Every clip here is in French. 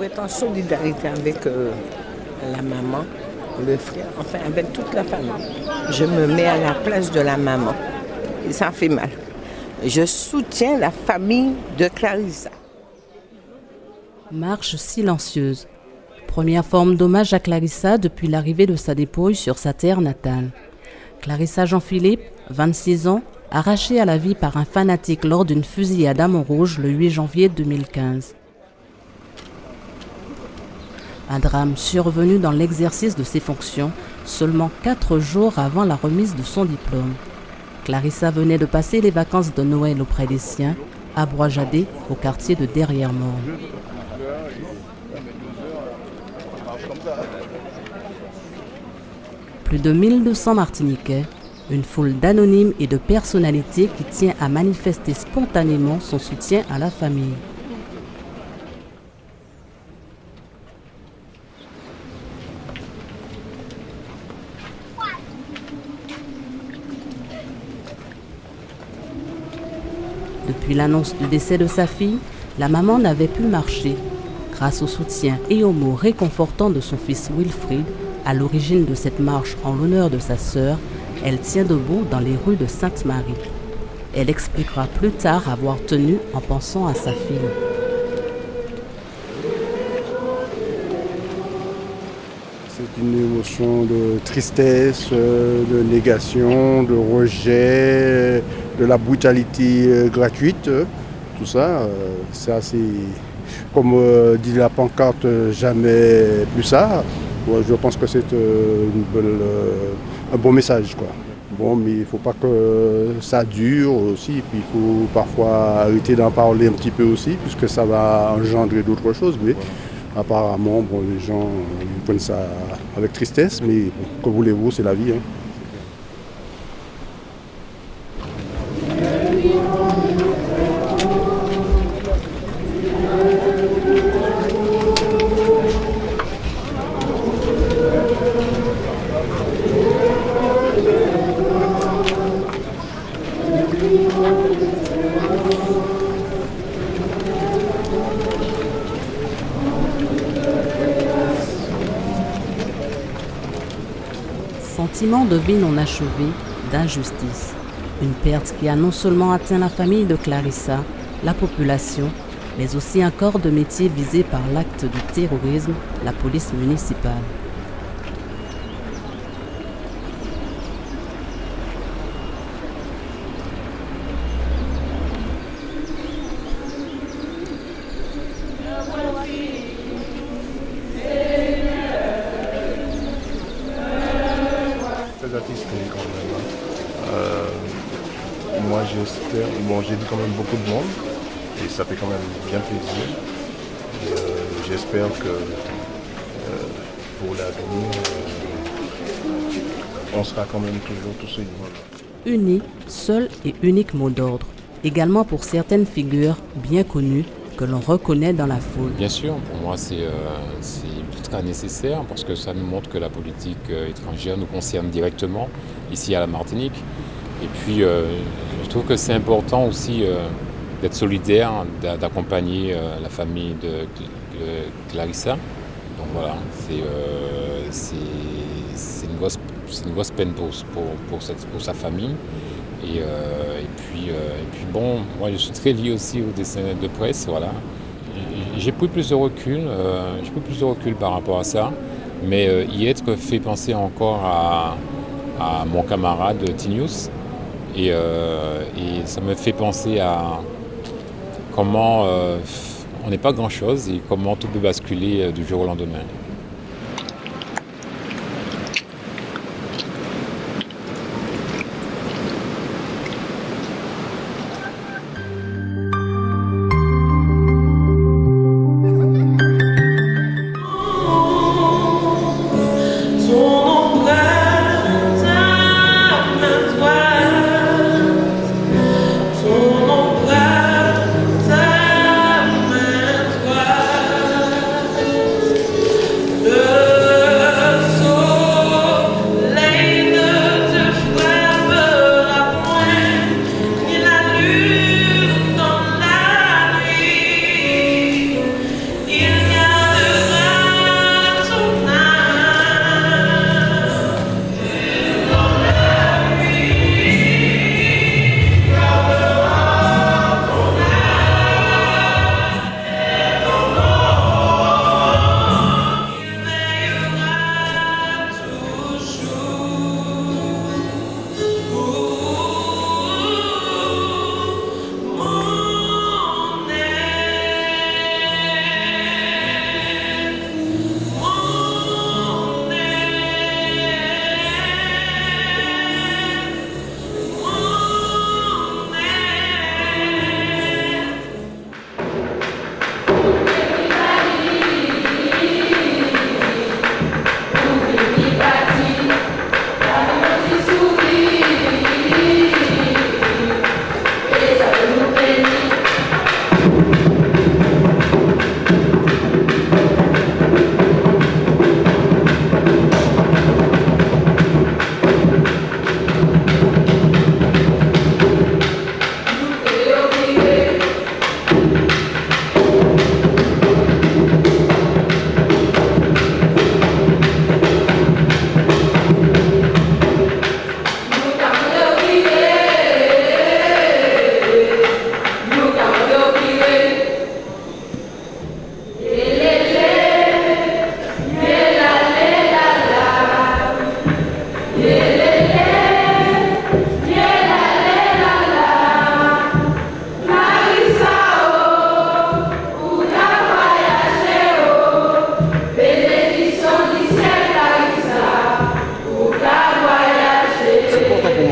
pour être en solidarité avec la maman, le frère, enfin avec toute la famille. Je me mets à la place de la maman et ça fait mal. Je soutiens la famille de Clarissa. Marche silencieuse. Première forme d'hommage à Clarissa depuis l'arrivée de sa dépouille sur sa terre natale. Clarissa Jean-Philippe, 26 ans, arrachée à la vie par un fanatique lors d'une fusillade à Montrouge le 8 janvier 2015. Un drame survenu dans l'exercice de ses fonctions, seulement 4 jours avant la remise de son diplôme. Clarissa venait de passer les vacances de Noël auprès des siens, à Bois-Jadé, au quartier de Derrière-Morne. Plus de 1200 Martiniquais, une foule d'anonymes et de personnalités qui tient à manifester spontanément son soutien à la famille. Depuis l'annonce du décès de sa fille, la maman n'avait pu marcher. Grâce au soutien et aux mots réconfortants de son fils Wilfried, à l'origine de cette marche en l'honneur de sa sœur, elle tient debout dans les rues de Sainte-Marie. Elle expliquera plus tard avoir tenu en pensant à sa fille. C'est une émotion de tristesse, de négation, de rejet, de la brutalité gratuite. Tout ça, c'est assez, comme dit la pancarte, jamais plus ça. Ouais, je pense que c'est un bon message, quoi. Bon, mais il ne faut pas que ça dure aussi, et puis il faut parfois arrêter d'en parler un petit peu aussi, puisque ça va engendrer d'autres choses. Mais apparemment, bon, les gens ils prennent ça avec tristesse, mais bon, que voulez-vous, c'est la vie. Hein. Sentiment de vie non achevé, d'injustice. Une perte qui a non seulement atteint la famille de Clarissa, la population, mais aussi un corps de métier visé par l'acte du terrorisme, la police municipale. Très attristé quand même. Moi j'espère, bon j'ai vu quand même beaucoup de monde et ça fait quand même bien plaisir. Et, j'espère que pour l'avenir on sera quand même toujours tous unis. Unis, seul et unique mot d'ordre. Également pour certaines figures bien connues que l'on reconnaît dans la foule. Bien sûr, pour moi c'est ultra nécessaire parce que ça nous montre que la politique étrangère nous concerne directement ici à la Martinique. Et puis je trouve que c'est important aussi d'être solidaire, d'accompagner la famille de Clarissa. Donc voilà, c'est une grosse peine pour sa famille. Et puis bon, moi je suis très lié aussi au dessin de presse, voilà. J'ai pris plus de recul, par rapport à ça, mais y être fait penser encore à mon camarade Tinius, et ça me fait penser à comment on n'est pas grand-chose et comment tout peut basculer du jour au lendemain.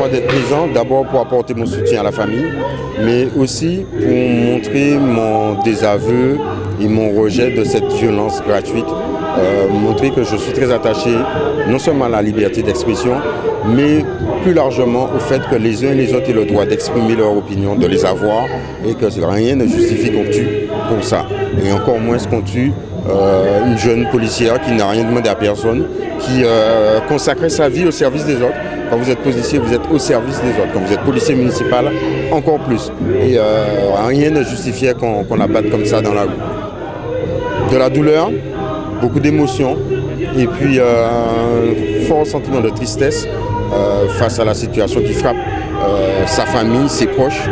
d'être présent, d'abord pour apporter mon soutien à la famille, mais aussi pour montrer mon désaveu et mon rejet de cette violence gratuite. Montrer que je suis très attaché non seulement à la liberté d'expression, mais plus largement au fait que les uns et les autres aient le droit d'exprimer leur opinion, de les avoir, et que rien ne justifie qu'on tue pour ça. Et encore moins qu'on tue une jeune policière qui n'a rien demandé à personne, qui consacrait sa vie au service des autres. Quand vous êtes policier, vous êtes au service des autres. Quand vous êtes policier municipal, encore plus. Et rien ne justifiait qu'on la batte comme ça dans la rue. De la douleur, beaucoup d'émotions, et puis un fort sentiment de tristesse face à la situation qui frappe sa famille, ses proches,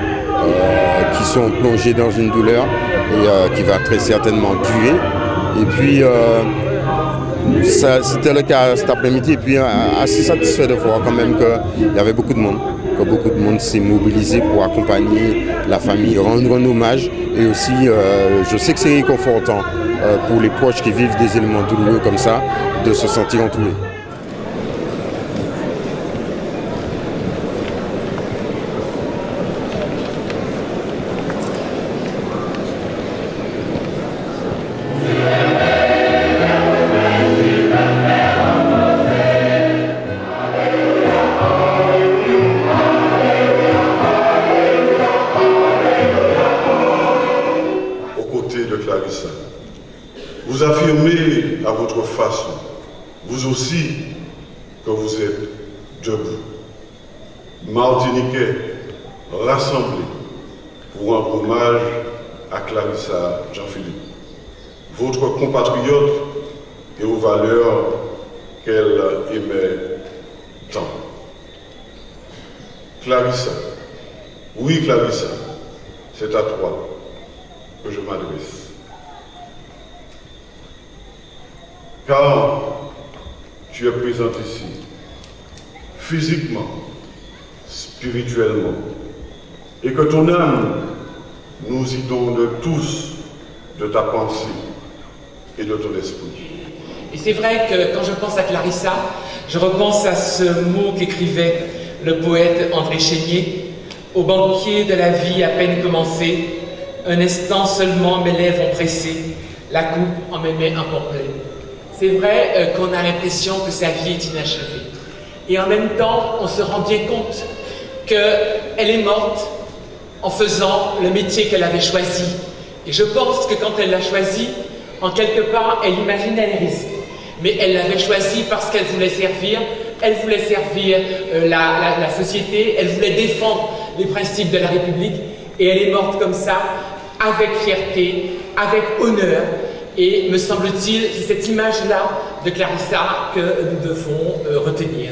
qui sont plongés dans une douleur et qui va très certainement durer. Et puis, c'était le cas cet après-midi, et puis assez satisfait de voir quand même qu'il y avait beaucoup de monde, que beaucoup de monde s'est mobilisé pour accompagner la famille, rendre un hommage, et aussi, je sais que c'est réconfortant pour les proches qui vivent des éléments douloureux comme ça, de se sentir entourés. Vous affirmez à votre façon, vous aussi, que vous êtes debout, Martiniquais, rassemblés pour rendre hommage à Clarissa Jean-Philippe, votre compatriote et aux valeurs qu'elle aimait tant. Clarissa, oui Clarissa, c'est à toi que je m'adresse. Car tu es présente ici, physiquement, spirituellement, et que ton âme nous y donne tous de ta pensée et de ton esprit. Et c'est vrai que quand je pense à Clarissa, je repense à ce mot qu'écrivait le poète André Chénier. Au banquier de la vie à peine commencée, un instant seulement mes lèvres ont pressé, la coupe en m'aimait encore pleine. C'est vrai qu'on a l'impression que sa vie est inachevée. Et en même temps, on se rend bien compte qu'elle est morte en faisant le métier qu'elle avait choisi. Et je pense que quand elle l'a choisi, en quelque part, elle imaginait les risques. Mais elle l'avait choisi parce qu'elle voulait servir. Elle voulait servir la société. Elle voulait défendre les principes de la République. Et elle est morte comme ça, avec fierté, avec honneur. Et me semble-t-il, c'est cette image-là de Clarissa que nous devons retenir.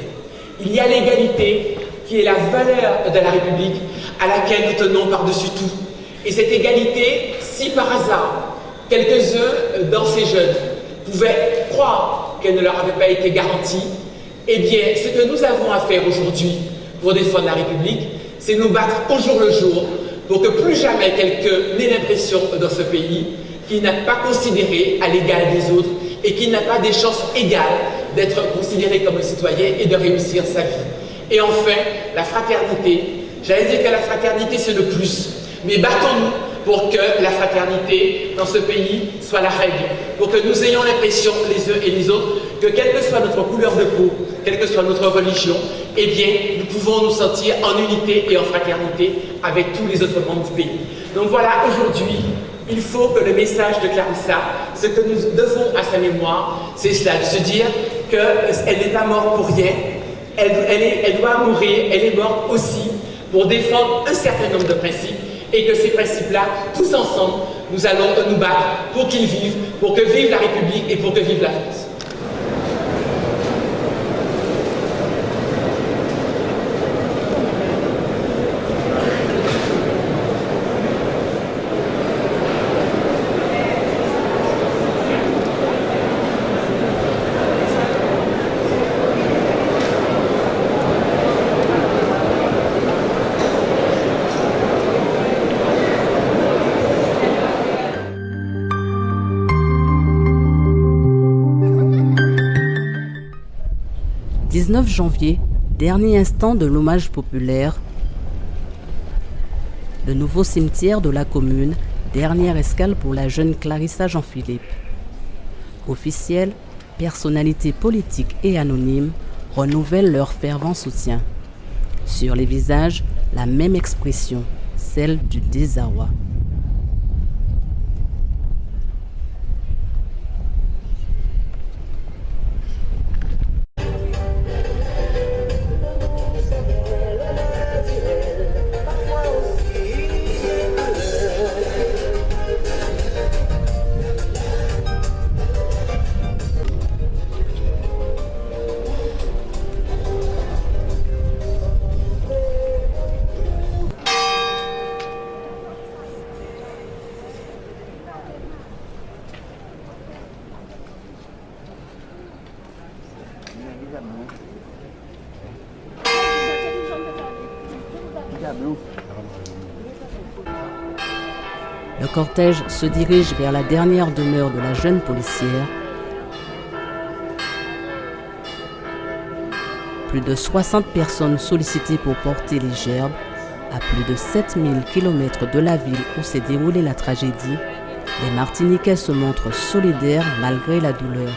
Il y a l'égalité qui est la valeur de la République à laquelle nous tenons par-dessus tout. Et cette égalité, si par hasard, quelques-uns dans ces jeunes pouvaient croire qu'elle ne leur avait pas été garantie, eh bien, ce que nous avons à faire aujourd'hui pour défendre la République, c'est nous battre au jour le jour pour que plus jamais quelqu'un n'ait l'impression dans ce pays qu'il n'a pas considéré à l'égal des autres et qu'il n'a pas des chances égales d'être considéré comme un citoyen et de réussir sa vie. Et enfin, la fraternité. J'allais dire que la fraternité, c'est le plus. Mais battons-nous pour que la fraternité dans ce pays soit la règle, pour que nous ayons l'impression, les uns et les autres, que quelle que soit notre couleur de peau, quelle que soit notre religion, eh bien, nous pouvons nous sentir en unité et en fraternité avec tous les autres membres du pays. Donc voilà, aujourd'hui, il faut que le message de Clarissa, ce que nous devons à sa mémoire, c'est cela, de se dire qu'elle n'est pas morte pour rien, elle doit mourir, elle est morte aussi pour défendre un certain nombre de principes, et que ces principes-là, tous ensemble, nous allons nous battre pour qu'ils vivent, pour que vive la République et pour que vive la France. « 19 janvier Dernier instant de l'hommage populaire, le nouveau cimetière de la commune, dernière escale pour la jeune Clarissa Jean-Philippe. Officiels, personnalités politiques et anonymes renouvellent leur fervent soutien. Sur les visages, la même expression, celle du désarroi. Le cortège se dirige vers la dernière demeure de la jeune policière. Plus de 60 personnes sollicitées pour porter les gerbes. À plus de 7000 km de la ville où s'est déroulée la tragédie, les Martiniquais se montrent solidaires malgré la douleur.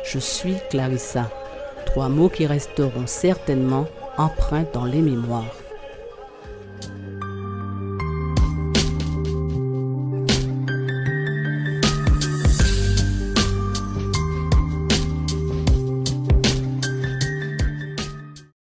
Je suis Clarissa. 3 mots qui resteront certainement empreints dans les mémoires.